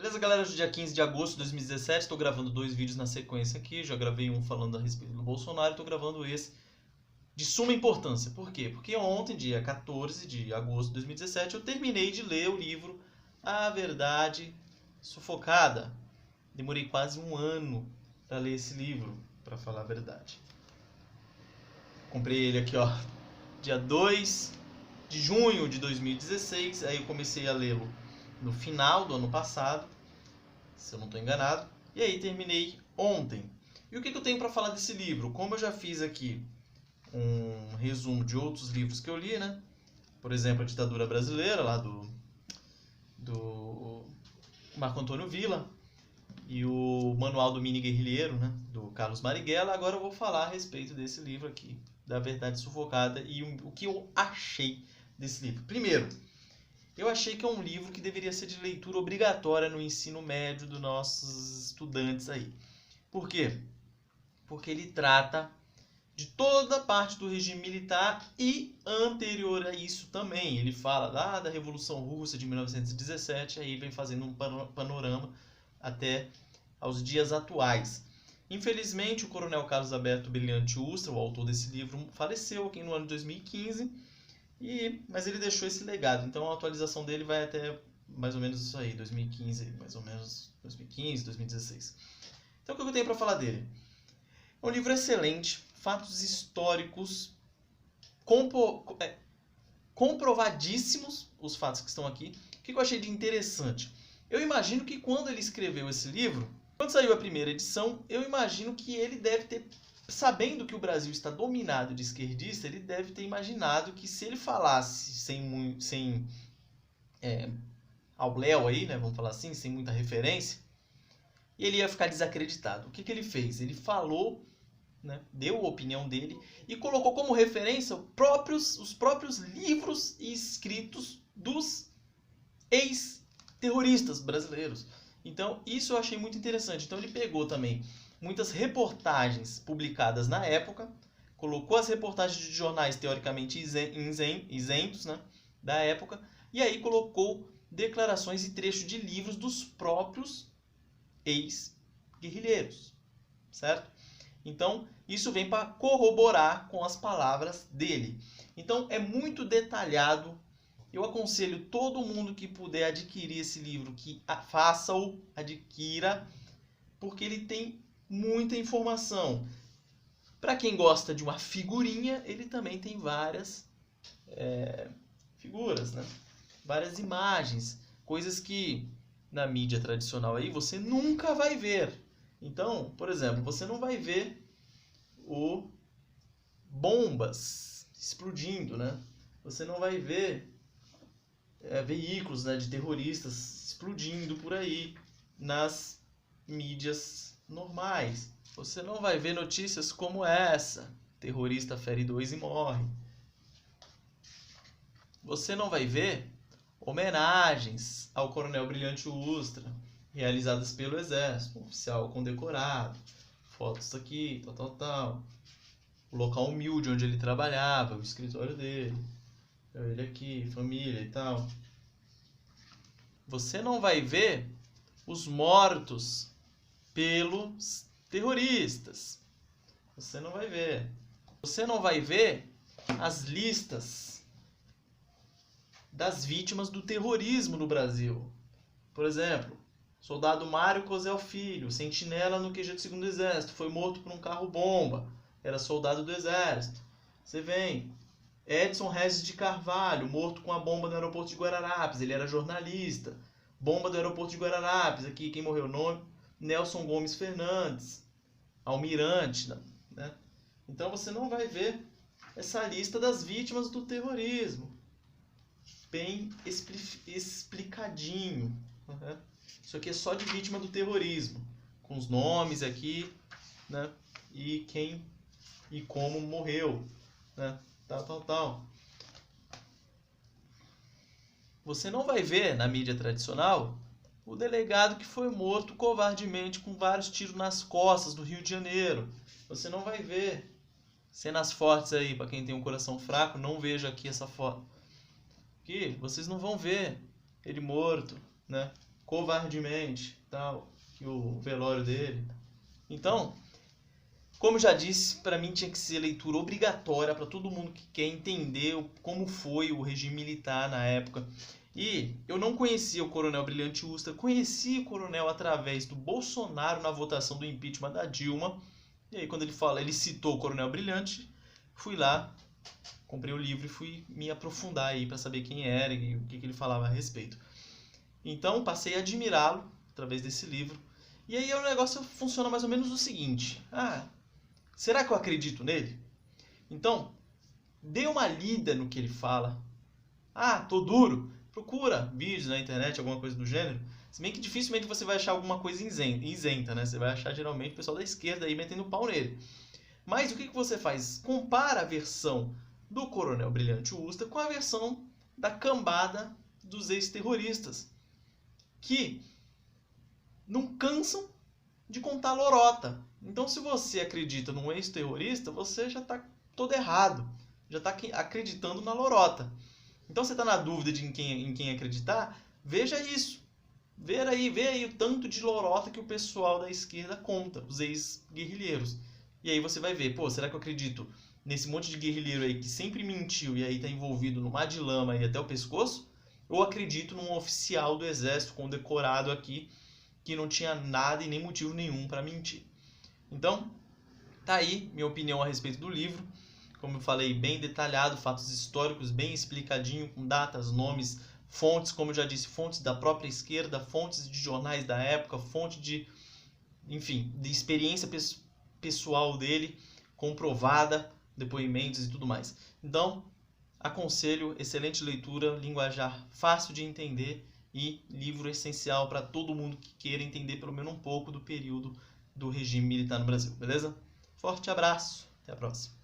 Beleza, galera? Hoje é dia 15 de agosto de 2017, estou gravando 2 vídeos na sequência aqui. Já gravei um falando a respeito do Bolsonaro e estou gravando esse de suma importância. Por quê? Porque ontem, dia 14 de agosto de 2017, eu terminei de ler o livro A Verdade Sufocada. Demorei quase um ano para ler esse livro, para falar a verdade. Comprei ele aqui, ó, dia 2 de junho de 2016, aí eu comecei a lê-lo no final do ano passado, se eu não estou enganado, e aí terminei ontem. E o que eu tenho para falar desse livro? Como eu já fiz aqui um resumo de outros livros que eu li, né? Por exemplo, A Ditadura Brasileira, lá do Marco Antônio Villa, e o Manual do Mini Guerrilheiro, né? Do Carlos Marighella. Agora eu vou falar a respeito desse livro aqui, da Verdade Sufocada, e o que eu achei desse livro. Primeiro, eu achei que é um livro que deveria ser de leitura obrigatória no ensino médio dos nossos estudantes aí. Por quê? Porque ele trata de toda a parte do regime militar e anterior a isso também. Ele fala lá da Revolução Russa de 1917, aí vem fazendo um panorama até aos dias atuais. Infelizmente, o coronel Carlos Alberto Brilhante Ustra, o autor desse livro, faleceu aqui no ano de 2015, mas ele deixou esse legado. Então a atualização dele vai até mais ou menos isso aí, 2015, mais ou menos 2015, 2016. Então o que eu tenho para falar dele? É um livro excelente, fatos históricos comprovadíssimos, os fatos que estão aqui. O que eu achei de interessante? Eu imagino que quando ele escreveu esse livro, quando saiu a primeira edição, eu imagino que ele deve ter, sabendo que o Brasil está dominado de esquerdista, ele deve ter imaginado que se ele falasse sem ao léu aí, né, vamos falar assim, sem muita referência, ele ia ficar desacreditado. O que ele fez? Ele falou, né, deu a opinião dele e colocou como referência os próprios livros e escritos dos ex-terroristas brasileiros. Então, isso eu achei muito interessante. Então, ele pegou também muitas reportagens publicadas na época, colocou as reportagens de jornais teoricamente isentos, né, da época, e aí colocou declarações e trechos de livros dos próprios ex-guerrilheiros, certo? Então, isso vem para corroborar com as palavras dele. Então, é muito detalhado. Eu aconselho todo mundo que puder adquirir esse livro, que faça-o, adquira, porque ele tem muita informação. Para quem gosta de uma figurinha, ele também tem várias figuras, né? Várias imagens, coisas que na mídia tradicional aí você nunca vai ver. Então, por exemplo, você não vai ver bombas explodindo, né? Você não vai ver veículos, né, de terroristas explodindo por aí nas mídias normais. Você não vai ver notícias como essa: terrorista fere 2 e morre. Você não vai ver homenagens ao coronel Brilhante Ustra realizadas pelo Exército, um oficial condecorado, fotos aqui, tal. O local humilde onde ele trabalhava, o escritório dele, ele aqui, família e tal. Você não vai ver os mortos pelos terroristas. Você não vai ver. Você não vai ver as listas das vítimas do terrorismo no Brasil. Por exemplo, soldado Mário Cosel Filho, sentinela no QG do 2º Exército, foi morto por um carro-bomba, era soldado do Exército. Você vem, Edson Regis de Carvalho, morto com a bomba no aeroporto de Guararapes, ele era jornalista. Bomba do aeroporto de Guararapes, aqui quem morreu, nome, Nelson Gomes Fernandes, almirante, né? Então você não vai ver essa lista das vítimas do terrorismo, bem explicadinho. Né? Isso aqui é só de vítima do terrorismo, com os nomes aqui, né? E quem e como morreu, né? Tal. Você não vai ver na mídia tradicional o delegado que foi morto covardemente com vários tiros nas costas no Rio de Janeiro. Você não vai ver cenas fortes aí, para quem tem um coração fraco, não veja aqui essa foto. Aqui, vocês não vão ver ele morto, né? covardemente, tal, que o velório dele. Então, como eu já disse, para mim tinha que ser leitura obrigatória para todo mundo que quer entender como foi o regime militar na época. E eu não conhecia o Coronel Brilhante Ustra, conheci o Coronel através do Bolsonaro na votação do impeachment da Dilma. E aí quando ele citou o Coronel Brilhante, fui lá, comprei o livro e fui me aprofundar aí para saber quem era e o que ele falava a respeito. Então passei a admirá-lo através desse livro. E aí o negócio funciona mais ou menos o seguinte: será que eu acredito nele? Então, dê uma lida no que ele fala. Tô duro. Procura vídeos na internet, alguma coisa do gênero. Se bem que dificilmente você vai achar alguma coisa isenta, né? Você vai achar geralmente o pessoal da esquerda aí metendo pau nele. Mas o que você faz? Compara a versão do Coronel Brilhante Ustra com a versão da cambada dos ex-terroristas, que não cansam de contar lorota. Então, se você acredita num ex-terrorista, você já está todo errado. Já está acreditando na lorota. Então, você está na dúvida de em quem acreditar? Veja isso. Vê aí o tanto de lorota que o pessoal da esquerda conta, os ex-guerrilheiros. E aí você vai ver, será que eu acredito nesse monte de guerrilheiro aí que sempre mentiu e aí está envolvido no mar de lama aí até o pescoço? Ou acredito num oficial do exército condecorado aqui que não tinha nada e nem motivo nenhum para mentir? Então, tá aí minha opinião a respeito do livro. Como eu falei, bem detalhado, fatos históricos, bem explicadinho, com datas, nomes, fontes, como eu já disse, fontes da própria esquerda, fontes de jornais da época, fonte de experiência pessoal dele, comprovada, depoimentos e tudo mais. Então, aconselho, excelente leitura, linguajar fácil de entender e livro essencial para todo mundo que queira entender pelo menos um pouco do período do regime militar no Brasil, beleza? Forte abraço, até a próxima.